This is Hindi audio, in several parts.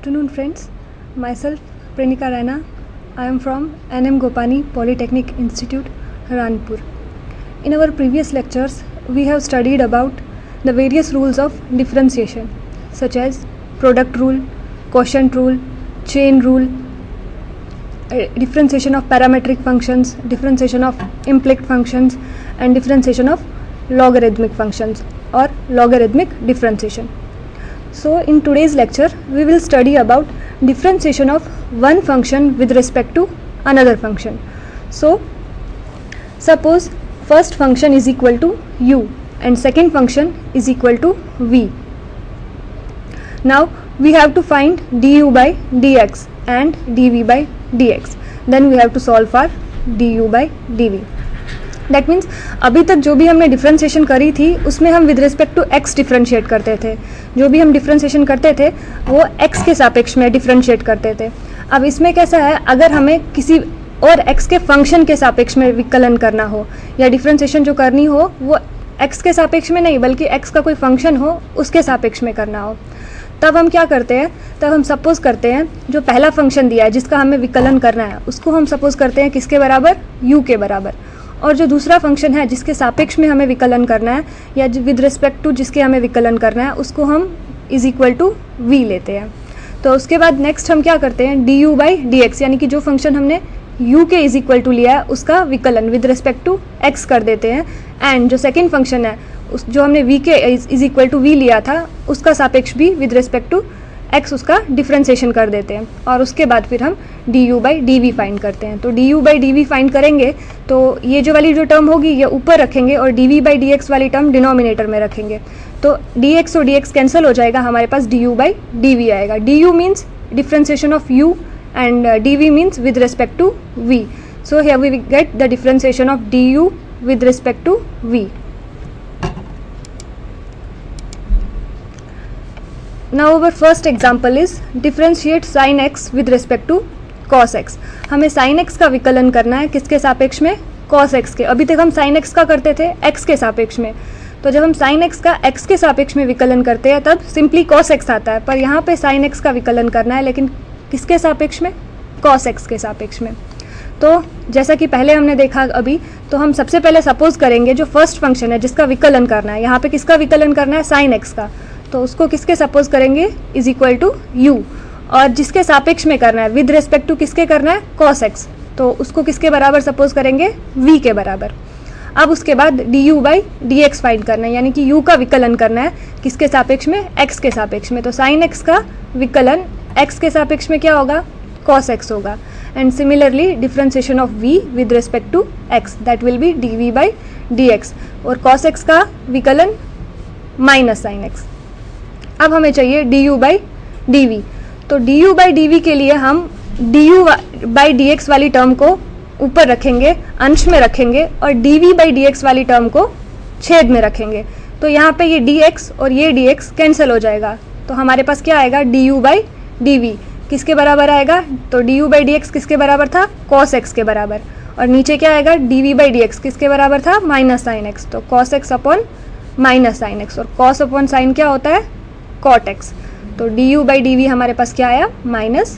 afternoon, friends. Myself, Prenika Raina. I am from NM Gopani Polytechnic Institute, Ranpur. In our previous lectures, we have studied about the various rules of differentiation, such as product rule, quotient rule, chain rule, differentiation of parametric functions, differentiation of implicit functions, and differentiation of logarithmic functions or logarithmic differentiation. So in today's lecture, we will study about differentiation of one function with respect to another function. So suppose first function is equal to u and second function is equal to v. Now we have to find du by dx and dv by dx. Then we have to solve for du by dv. That means अभी तक जो भी हमने डिफ्रेंशिएशन करी थी उसमें हम with respect to x differentiate करते थे. जो भी हम डिफ्रेंशिएशन करते थे वो एक्स के सापेक्ष में डिफ्रेंशिएट करते थे. अब इसमें कैसा है, अगर हमें किसी और एक्स के फंक्शन के सापेक्ष में विकलन करना हो या डिफ्रेंशिएशन जो करनी हो वो एक्स के सापेक्ष में नहीं बल्कि एक्स का कोई फंक्शन हो उसके सापेक्ष में करना हो, तब हम क्या करते हैं, तब हम सपोज करते हैं जो पहला फंक्शन दिया है जिसका हमें विकलन करना है उसको हम सपोज करते हैं किसके बराबर, u के बराबर. और जो दूसरा फंक्शन है जिसके सापेक्ष में हमें विकलन करना है या विद रिस्पेक्ट टू जिसके हमें विकलन करना है उसको हम इज इक्वल टू v लेते हैं. तो उसके बाद नेक्स्ट हम क्या करते हैं, du बाई dx यानी कि जो फंक्शन हमने u के इज इक्वल टू लिया है उसका विकलन विद रिस्पेक्ट टू x कर देते हैं. एंड जो सेकेंड फंक्शन है उस जो हमने v के इज इक्वल टू v लिया था उसका सापेक्ष भी विद रिस्पेक्ट टू x उसका डिफ्रेंशिएशन कर देते हैं. और उसके बाद फिर हम du बाई dv फाइंड करते हैं. तो du बाई dv फाइंड करेंगे तो ये जो वाली जो टर्म होगी ये ऊपर रखेंगे और dv बाई dx वाली टर्म डिनोमिनेटर में रखेंगे. तो dx और dx कैंसिल हो जाएगा, हमारे पास du बाई dv आएगा. du means differentiation of u and dv means with respect to v. So here we get the differentiation of du with respect to v. Now our first example is differentiate sin x with respect to cos x. हमें sin x का विकलन करना है किसके सापेक्ष में, cos x के. अभी तक हम sin x का करते थे x के सापेक्ष में. तो जब हम sin x का x के सापेक्ष में विकलन करते हैं तब सिंपली cos x आता है, पर यहाँ पे sin x का विकलन करना है लेकिन किसके सापेक्ष में, cos x के सापेक्ष में. तो जैसा कि पहले हमने देखा अभी, तो हम सबसे पहले सपोज करेंगे जो फर्स्ट फंक्शन है जिसका विकलन करना है, यहाँ पे किसका विकलन करना है, sin x का. तो उसको किसके सपोज करेंगे, इज इक्वल टू u. और जिसके सापेक्ष में करना है विद रिस्पेक्ट टू किसके करना है, cos x, तो उसको किसके बराबर सपोज करेंगे, v के बराबर. अब उसके बाद du बाई dx फाइंड करना है यानी कि u का विकलन करना है किसके सापेक्ष में, x के सापेक्ष में. तो sin x का विकलन x के सापेक्ष में क्या होगा, cos x होगा. And similarly differentiation of v with respect to x that will be dv by dx. और cos x का विकलन माइनस sin x. अब हमें चाहिए du बाई dv. तो du बाई dv के लिए हम du बाई dx वाली टर्म को ऊपर रखेंगे, अंश में रखेंगे और dv बाई dx वाली टर्म को छेद में रखेंगे. तो यहाँ पे ये dx और ये dx कैंसिल हो जाएगा. तो हमारे पास क्या आएगा, du बाई dv किसके बराबर आएगा, तो du बाई dx किसके बराबर था, cos x के बराबर. और नीचे क्या आएगा, dv बाई dx किसके बराबर था, माइनस साइन x. तो cos x upon minus sine x और cos अपॉन साइन क्या होता है, cot x. तो du बाई dv हमारे पास क्या आया, माइनस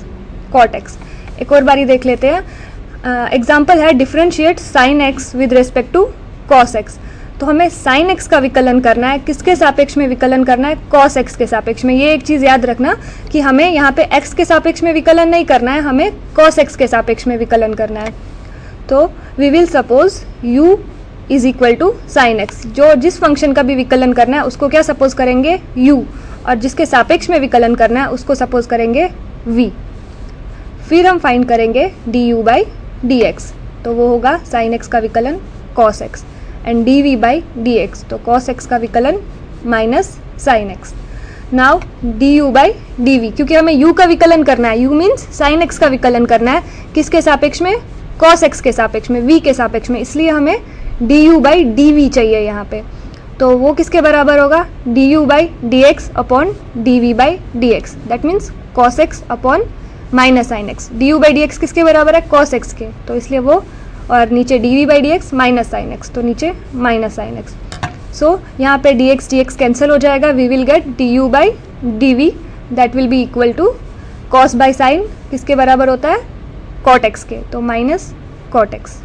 cot x. एक और बारी देख लेते हैं. एग्जाम्पल है differentiate sin x with respect to cos x. तो हमें sin x का विकलन करना है किसके सापेक्ष में विकलन करना है, cos x के सापेक्ष में. ये एक चीज़ याद रखना कि हमें यहाँ पे x के सापेक्ष में विकलन नहीं करना है, हमें cos x के सापेक्ष में विकलन करना है. तो we will suppose u is equal to sine x. जो जिस फंक्शन का भी विकलन करना है उसको क्या सपोज करेंगे, u, और जिसके सापेक्ष में विकलन करना है उसको सपोज करेंगे v. फिर हम फाइंड करेंगे du बाई dx. तो वो होगा sin x का विकलन cos x and dv by dx. तो cos x का विकलन minus sin x. Now du by dv क्योंकि हमें u का विकलन करना है, u मीन्स sin x का विकलन करना है किसके सापेक्ष में, cos x के सापेक्ष में, v के सापेक्ष में. इसलिए हमें du बाई dv चाहिए यहाँ पे. तो वो किसके बराबर होगा, du by dx upon dv by dx that means cos x upon minus sine x. du by dx किसके बराबर है, cos x के. तो इसलिए वो, और नीचे dv by dx minus sine x, तो नीचे माइनस साइन x. सो यहाँ पे dx dx कैंसिल हो जाएगा. We will get du by dv that will be equal to cos by sine किसके बराबर होता है, कॉट एक्स के, तो minus cot x.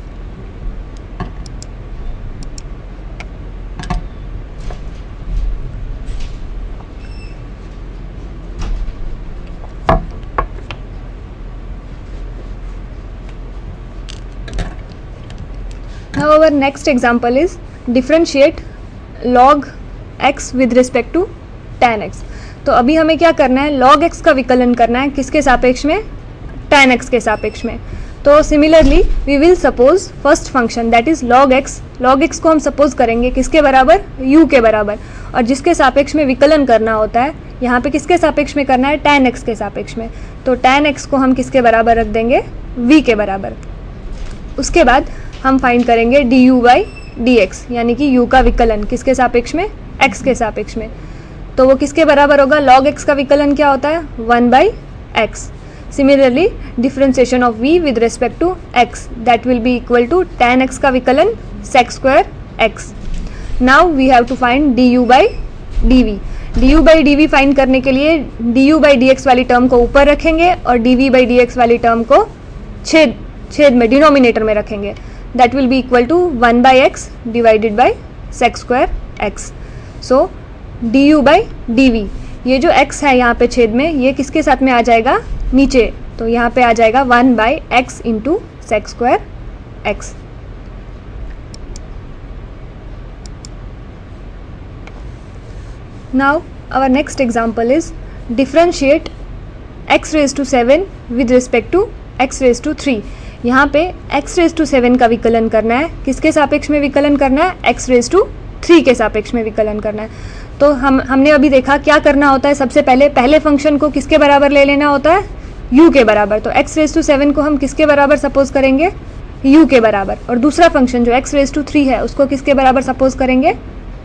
Now our next example is differentiate log x with respect to tan x। तो अभी हमें क्या करना है, log x का विकलन करना है किसके सापेक्ष में, tan x के सापेक्ष में। तो similarly we will suppose first function that is log x को हम सपोज करेंगे किसके बराबर, u के बराबर, और जिसके सापेक्ष में विकलन करना होता है यहाँ पे किसके सापेक्ष में करना है, tan x के सापेक्ष में। तो tan x को हम किसके बराबर रख देंगे, v के बराबर। उसके बाद हम फाइंड करेंगे du बाई dx, यानी कि u का विकलन किसके सापेक्ष में, x के सापेक्ष में। तो वो किसके बराबर होगा, log x का विकलन क्या होता है, 1 by x। Similarly differentiation of v with respect to x that will be equal to tan x का विकलन sec square x। Now we have to find du by dv find करने के लिए du बाई dx वाली टर्म को ऊपर रखेंगे और dv बाई dx वाली टर्म को छेद में डिनोमिनेटर में रखेंगे। That will be equal to 1 by x divided by sec square x. So du by dv, ये जो x है यहाँ पे छेद में, ये किसके साथ में आ जाएगा, नीचे, तो यहाँ पे आ जाएगा 1 by x into sec square x. Now our next example is differentiate x raise to 7 with respect to x raise to 3। यहाँ पे x रेज टू 7 का विकलन करना है, किसके सापेक्ष में विकलन करना है, x रेज टू 3 के सापेक्ष में विकलन करना है। तो हमने अभी देखा क्या करना होता है, सबसे पहले फंक्शन को किसके बराबर ले लेना होता है, u के बराबर। तो x रेज टू 7 को हम किसके बराबर सपोज करेंगे, u के बराबर, और दूसरा फंक्शन जो x रेज टू 3 है उसको किसके बराबर सपोज करेंगे,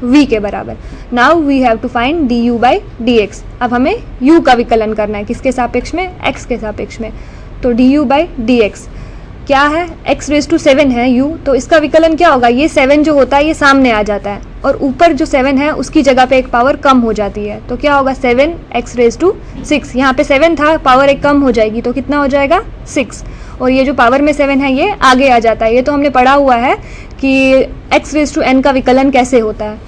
v के बराबर। Now we have to find du by dx। अब हमें u का विकलन करना है किसके सापेक्ष में, x के सापेक्ष में। तो du बाई dx क्या है, x रेज टू 7 है u, तो इसका विकलन क्या होगा, ये 7 जो होता है ये सामने आ जाता है और ऊपर जो 7 है उसकी जगह पे एक पावर कम हो जाती है। तो क्या होगा, 7x रेज टू 6, यहाँ पे 7 था, पावर एक कम हो जाएगी तो कितना हो जाएगा, 6, और ये जो पावर में 7 है ये आगे आ जाता है। ये तो हमने पढ़ा हुआ है कि x रेज टू n का विकलन कैसे होता है।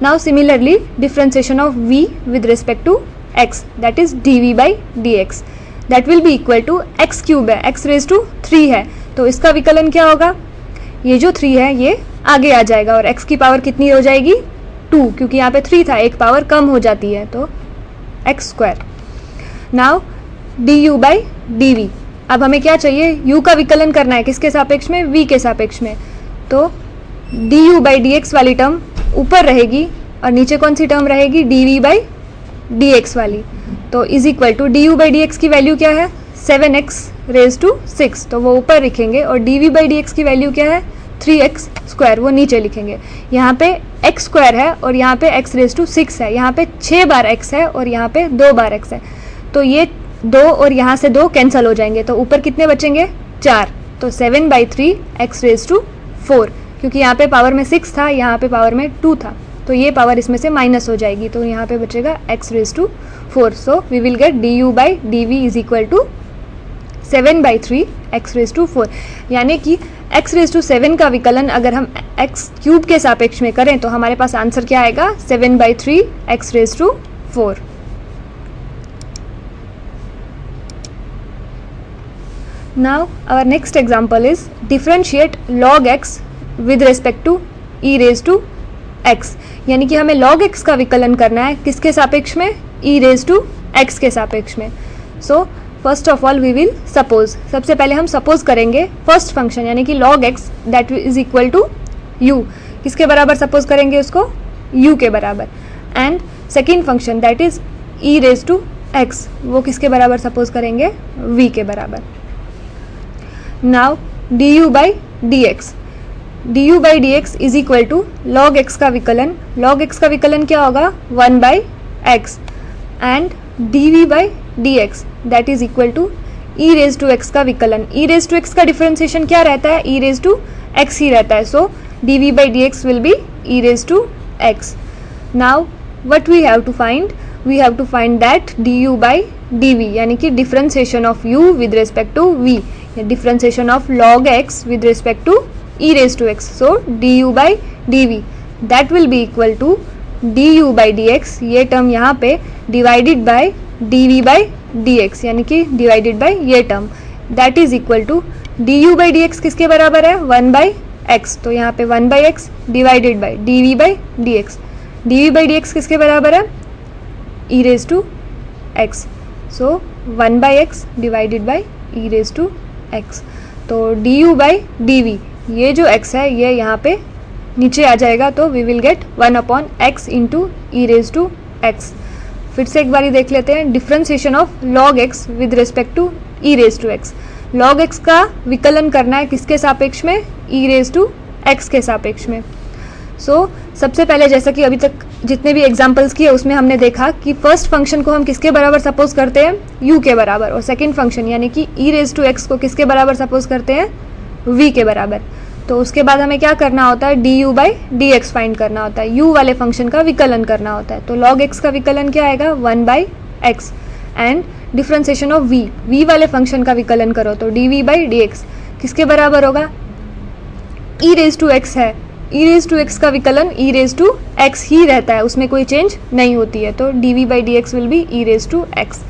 Now similarly differentiation of v with respect to x that is dv by dx that will be equal to x cube है, x रेज टू 3 है, तो इसका विकलन क्या होगा, ये जो 3 है ये आगे आ जाएगा और x की पावर कितनी हो जाएगी, 2, क्योंकि यहाँ पे 3 था, एक पावर कम हो जाती है, तो x square. Now du by dv, अब हमें क्या चाहिए, u का विकलन करना है किसके सापेक्ष में, v के सापेक्ष में। तो du बाई dx वाली टर्म ऊपर रहेगी और नीचे कौन सी टर्म रहेगी, dv बाई dx वाली। तो is equal to du by dx की वैल्यू क्या है, 7x रेज टू 6, तो वो ऊपर लिखेंगे, और dv बाई dx की वैल्यू क्या है, 3x स्क्वायर, वो नीचे लिखेंगे। यहाँ पे x स्क्वायर है और यहाँ पे x रेज टू 6 है, यहाँ पे 6 बार x है और यहाँ पे 2 बार x है, तो ये 2 और यहाँ से 2 कैंसिल हो जाएंगे, तो ऊपर कितने बचेंगे, 4। तो 7 बाई 3 x रेज टू 4, क्योंकि यहाँ पे पावर में 6 था, यहाँ पे पावर में 2 था, तो ये पावर इसमें से माइनस हो जाएगी, तो यहाँ पे बचेगा x raise to 4। So we will get du by dv is equal to 7 by 3 x raise to 4, यानी कि x रेज टू 7 का विकलन अगर हम x क्यूब के सापेक्ष में करें तो हमारे पास आंसर क्या आएगा, 7 by 3 x raise to 4। Now our next example is differentiate log x with respect to e raise to x, यानी कि हमें log x का विकलन करना है किसके सापेक्ष में, e रेज टू x के सापेक्ष में। So first of all we will suppose, सबसे पहले हम सपोज करेंगे फर्स्ट फंक्शन यानी कि log x that is equal to u, किसके बराबर सपोज करेंगे उसको, u के बराबर, and second function that is e raise to x, वो किसके बराबर सपोज करेंगे, v के बराबर। Now du by dx is equal to log x का विकलन, log x का विकलन क्या होगा, 1 by x, and dv by dx that is equal to e raise to x का विकलन। e रेज टू x का डिफरेंशिएशन क्या रहता है, e रेज टू x ही रहता है, so dv by dx will be e raise to x। Now what we have to find, we have to find that du by d v, यानी कि differentiation of u with respect to v, differentiation of log x with respect to e raise to x. So du by d v that will be equal to du by d x, ये टर्म यहाँ पे divided by dv by d x, यानी कि डिवाइडेड बाई ये term, that is equal to du by d x किसके बराबर है 1 बाई एक्स. तो यहाँ पे 1 by x divided by dv by d x. dv by d x किसके बराबर है e रेज टू x. सो 1 by x divided by e raise to x. तो du बाई dv, ये जो x है ये यहाँ पे नीचे आ जाएगा, तो we will get 1 upon x into e raise to x. फिर से एक बारी देख लेते हैं, differentiation of log x with respect to e raise to x. log x का विकलन करना है किसके सापेक्ष में, ई रेज टू एक्स के सापेक्ष में. सो सबसे पहले जैसा कि अभी तक जितने भी एग्जाम्पल्स किए उसमें हमने देखा कि फर्स्ट फंक्शन को हम किसके बराबर सपोज करते हैं, u के बराबर, और सेकंड फंक्शन यानी कि ई रेज टू एक्स को किसके बराबर सपोज करते हैं, v के बराबर. तो उसके बाद हमें क्या करना होता है, du by d x find करना होता है, u वाले फंक्शन का विकलन करना होता है. तो log x का विकलन क्या आएगा 1 by x, and differentiation of v वाले फंक्शन का विकलन करो तो dv बाई डी एक्स किसके बराबर होगा, e रेज टू एक्स है, e रेज टू एक्स का विकलन e रेज टू एक्स ही रहता है, उसमें कोई चेंज नहीं होती है. तो dv by d x will be e raise to x.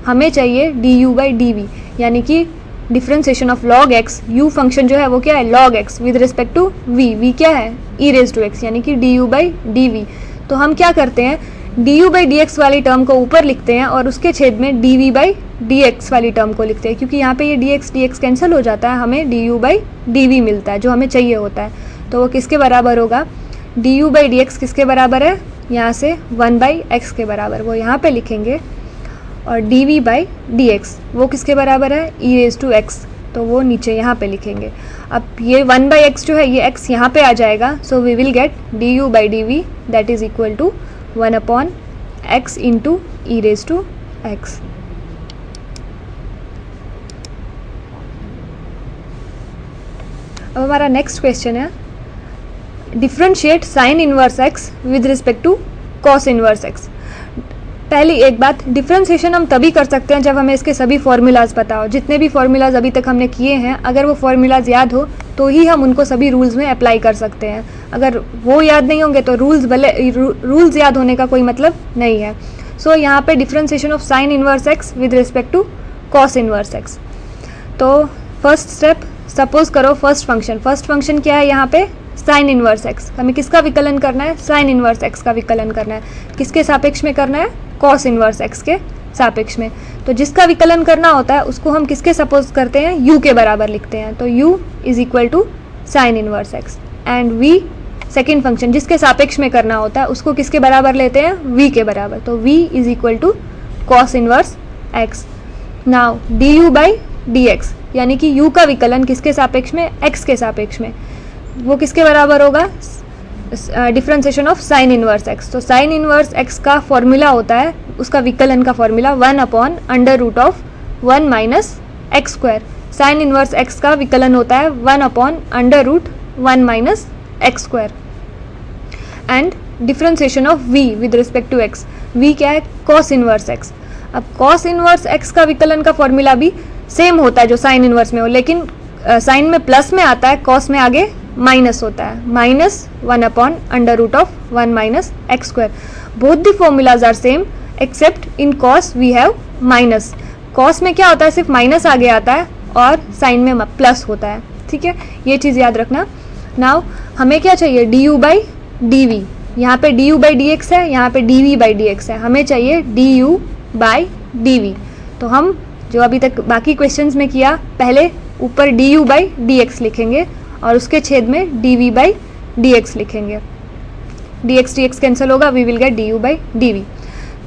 हमें चाहिए du बाई dv, यानी कि differentiation of log x, u function जो है वो क्या है log x with respect to v क्या है e रेज टू x, यानी कि du बाई dv. तो हम क्या करते हैं, du बाई डी एक्स वाली टर्म को ऊपर लिखते हैं और उसके छेद में dv बाई डी एक्स वाली टर्म को लिखते हैं, क्योंकि यहाँ पे ये dx कैंसिल हो जाता है, हमें du बाई dv मिलता है जो हमें चाहिए होता है. तो वो किसके बराबर होगा, du बाई डी एक्स किसके बराबर है, यहाँ से 1 बाई एक्स के बराबर, वो यहाँ पे लिखेंगे, और dv बाई डी एक्स वो किसके बराबर है e रेज टू एक्स, तो वो नीचे यहाँ पे लिखेंगे. अब ये 1 बाई एक्स जो है ये x यहाँ पे आ जाएगा, so we will get du by dv that is equal to 1 upon x into e raise to x. अब हमारा नेक्स्ट क्वेश्चन है, differentiate sine inverse x with respect to cos inverse x. पहली एक बात, डिफ्रेंसिएशन हम तभी कर सकते हैं जब हमें इसके सभी फॉर्मूलाज पता हो. जितने भी फॉर्मूलाज अभी तक हमने किए हैं, अगर वो फॉर्मूलाज याद हो तो ही हम उनको सभी रूल्स में अप्लाई कर सकते हैं. अगर वो याद नहीं होंगे तो रूल्स याद होने का कोई मतलब नहीं है. सो यहाँ पे differentiation of sine inverse x with respect to cos inverse x. तो फर्स्ट स्टेप, सपोज करो फर्स्ट फंक्शन क्या है यहाँ पे, साइन इनवर्स एक्स. हमें किसका विकलन करना है, साइन इनवर्स एक्स का विकलन करना है. किसके सापेक्ष में करना है, कॉस इनवर्स एक्स के सापेक्ष में. तो जिसका विकलन करना होता है उसको हम किसके सपोज करते हैं, u के बराबर लिखते हैं. तो u is equal to sine inverse x, and v second function जिसके सापेक्ष में करना होता है उसको किसके बराबर लेते हैं, v के बराबर. तो v is equal to cos inverse x. Now du by d x, यानी कि u का विकलन किसके सापेक्ष में, x के सापेक्ष में, वो किसके बराबर होगा, differentiation of sine inverse x. तो साइन इनवर्स एक्स का फॉर्मूला होता है, उसका विकलन का formula 1 upon under root of 1 minus x square. Sine inverse x का विकलन होता है 1 upon under root 1 minus x square. And differentiation of v with respect to x, v क्या है, कॉस इनवर्स एक्स. अब कॉस इनवर्स एक्स का विकलन का फॉर्मूला भी सेम होता है जो साइन इनवर्स में हो, लेकिन साइन में प्लस में आता है, कॉस में आगे माइनस होता है, minus 1 upon under root of 1 minus x square. Both the formulas are same except in cos we have minus. Cos में क्या होता है, सिर्फ माइनस आगे आता है और साइन में प्लस होता है. ठीक है, ये चीज़ याद रखना. नाउ हमें क्या चाहिए, du बाई डी वी. यहाँ पे du बाई डी एक्स है, यहाँ पे dv बाई डी एक्स है. हमें चाहिए du बाई डी वी. तो हम जो अभी तक बाकी क्वेश्चंस में किया, पहले ऊपर du बाई डी एक्स लिखेंगे और उसके छेद में dv बाई डी एक्स लिखेंगे. dx कैंसिल होगा, we will get du by dv.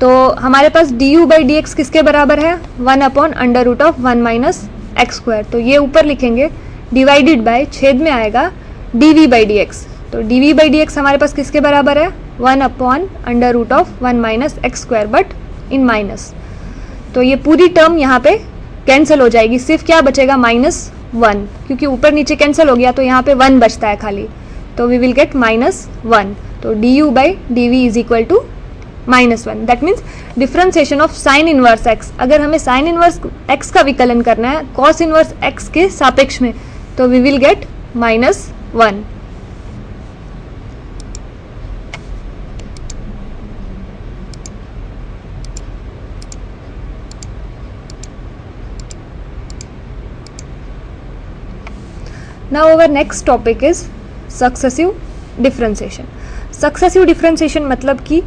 तो हमारे पास du बाई डी एक्स किसके बराबर है, 1 upon under root of 1 minus x square. तो ये ऊपर लिखेंगे, डिवाइडेड बाय छेद में आएगा dv बाई डी एक्स. तो dv बाई डी एक्स हमारे पास किसके बराबर है, 1 upon under root of 1 minus x square, but in minus. तो ये पूरी टर्म यहाँ पे कैंसिल हो जाएगी, सिर्फ क्या बचेगा, -1, क्योंकि ऊपर नीचे कैंसिल हो गया तो यहाँ पे 1 बचता है खाली. तो वी विल गेट -1. तो du by d v is equal to -1। That means differentiation of sine inverse x. अगर हमें साइन इनवर्स एक्स का विकलन करना है कॉस इनवर्स एक्स के सापेक्ष में, तो we will get -1। Now our next topic is successive differentiation। Successive differentiation मतलब कि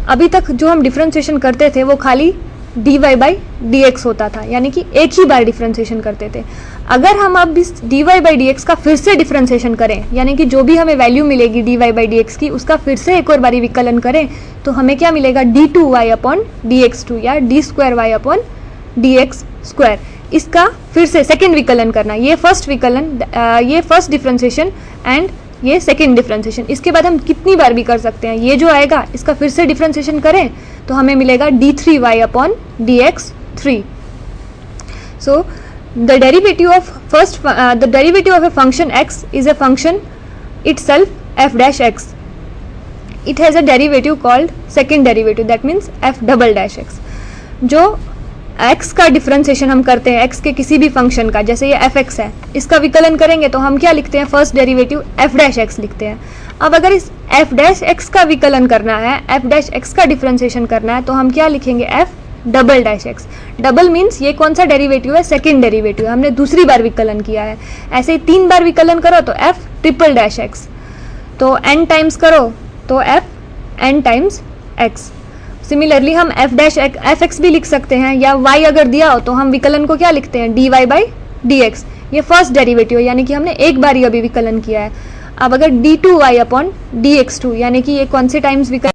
अभी तक जो हम डिफ्रेंसिएशन करते थे वो खाली dy बाई डी एक्स होता था, यानी कि एक ही बार डिफ्रेंसिएशन करते थे। अगर हम अब इस dy बाई डी एक्स का फिर से डिफ्रेंसिएशन करें, यानी कि जो भी हमें वैल्यू मिलेगी dy बाई डी एक्स की उसका फिर से एक और बारी विकलन करें, तो हमें क्या मिलेगा d2y अपॉन dx2 या d2y अपॉन dx2। इसका फिर से सेकेंड विकलन करना, ये फर्स्ट विकलन, ये फर्स्ट डिफ्रेंसिएशन एंड ये सेकेंड डिफ्रेंसिएशन। इसके बाद हम कितनी बार भी कर सकते हैं। ये जो आएगा इसका फिर से डिफ्रेंसिएशन करें तो हमें मिलेगा d3y upon dx3। So the derivative of a function x is a function itself f dash x. It has a derivative called second derivative, that means f double dash x। जो x का डिफ्रेंसिएशन हम करते हैं x के किसी भी फंक्शन का, जैसे ये f(x) है, इसका विकलन करेंगे तो हम क्या लिखते हैं, first derivative f dash x लिखते हैं। अब अगर इस f डैश x का विकलन करना है, f डैश x का डिफ्रेंसिएशन करना है, तो हम क्या लिखेंगे, f double dash x। Double means ये कौन सा डेरिवेटिव है, सेकेंड डेरिवेटिव, हमने दूसरी बार विकलन किया है। ऐसे ही 3 बार विकलन करो तो f ट्रिपल डैश x, तो n टाइम्स करो तो f n times x। Similarly हम f डैश एफ एक्स भी लिख सकते हैं, या y अगर दिया हो तो हम विकलन को क्या लिखते हैं, dy बाई डी एक्स। ये फर्स्ट डेरिवेटिव है, यानी कि हमने एक बार ही अभी विकलन किया है। अब अगर d2y अपॉन dx2, यानी कि ये कौन से टाइम्स विकलन